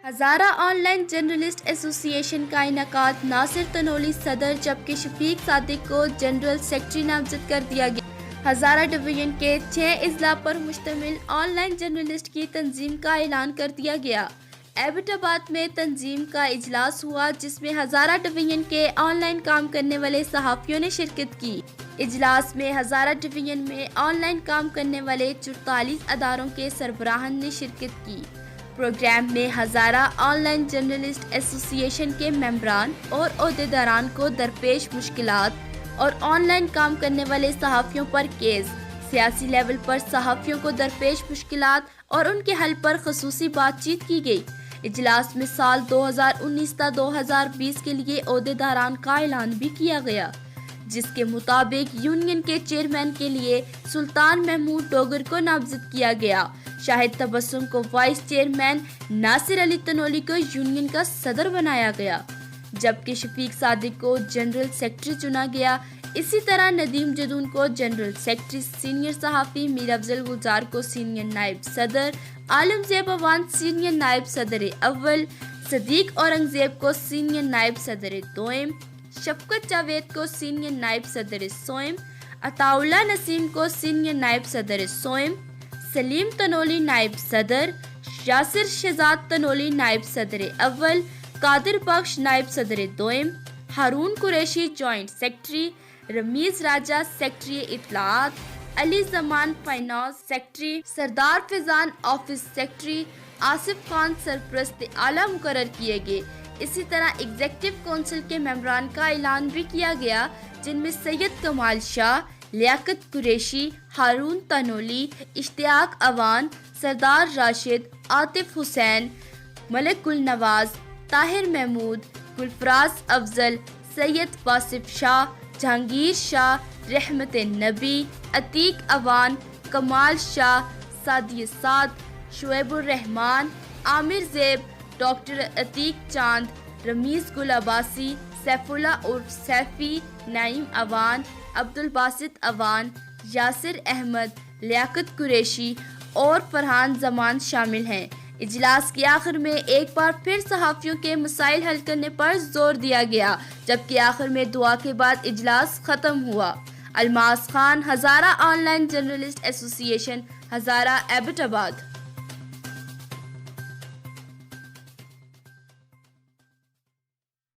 Hazara online journalist ایسوسی ایشن کا انعقاد، ناصر تنولی صدر جبکہ شفیق صادق کو جنرل سیکرٹری نامزد کر دیا گیا۔ ہزارہ ڈویژن کے 6 اضلاع پر مشتمل آن لائن جرنلسٹ کی تنظیم کا اعلان کر دیا گیا۔ ایبٹ آباد میں تنظیم کا اجلاس ہوا جس میں ہزارہ ڈویژن کے آن لائن کام کرنے والے صحافیوں نے شرکت کی۔ اجلاس میں ہزارہ ڈویژن میں آن لائن کام کرنے والے 44 اداروں کے سربراہان نے شرکت کی۔ پروگرام میں ہزارہ آن لائن جرنلسٹ ایسوسی ایشن کے ممبران اور عہدیداران کو درپیش مشکلات اور آن لائن کام کرنے والے صحافیوں پر کیس، سیاسی لیول پر صحافیوں کو درپیش مشکلات اور ان کے حل پر خصوصی بات چیت کی گئی۔ اجلاس میں سال 2019 تا 2020 کے لیے عہدیداران کا اعلان بھی کیا گیا، جس کے مطابق یونین کے چیئرمین کے لیے سلطان محمود ڈوگر کو نامزد کیا گیا، شاہد تبسم کو وائس چیئرمین، ناصر علی تنولی کو یونین کا صدر بنایا گیا، جبکہ شفیق صادق کو جنرل سیکرٹری چنا گیا۔ اسی طرح ندیم جدون کو جنرل سیکرٹری، سینئر صحافی میر افضل گلزار کو سینئر نائب صدر، عالم زیب اوان سینئر نائب صدر اول، صدیق اورنگزیب کو سینئر نائب صدر دوئم، شفقت جاوید کو سینئر نائب صدر سوئم، عطا اللہ نسیم کو سینئر نائب صدر سوئم، سلیم تنولی نائب صدر، یاسر شہزاد تنولی نائب صدر اول، قادر بخش نائب صدر دوئم، ہارون قریشی جوائنٹ سیکرٹری، رمیز راجہ سیکرٹری اطلاعات، علی زمان فائنانس سیکرٹری، سردار فیضان آفس سیکرٹری، آصف خان سرپرست اعلیٰ مقرر کیے گئے۔ اسی طرح ایگزیکٹو کونسل کے ممبران کا اعلان بھی کیا گیا، جن میں سید کمال شاہ، لیاقت قریشی، ہارون تنولی، اشتیاق اوان، سردار راشد، عاطف حسین، ملک گل نواز، طاہر محمود، گلفراز افضل، سید واصف شاہ، جہانگیر شاہ، رحمت نبی، عتیق اوان، کمال شاہ، سعدی سعد، شعیب الرحمان، عامر زیب، ڈاکٹر عتیق چاند، رمیز گل عباسی، سیف اللہ عرف سیفی، نعیم اوان، عبدالباسط اوان، یاسر احمد، لیاقت قریشی اور فرحان زمان شامل ہیں۔ اجلاس کے آخر میں ایک بار پھر صحافیوں کے مسائل حل کرنے پر زور دیا گیا، جبکہ آخر میں دعا کے بعد اجلاس ختم ہوا۔ Almas Khan, Hazara online journalist association, Hazara Abbott آباد۔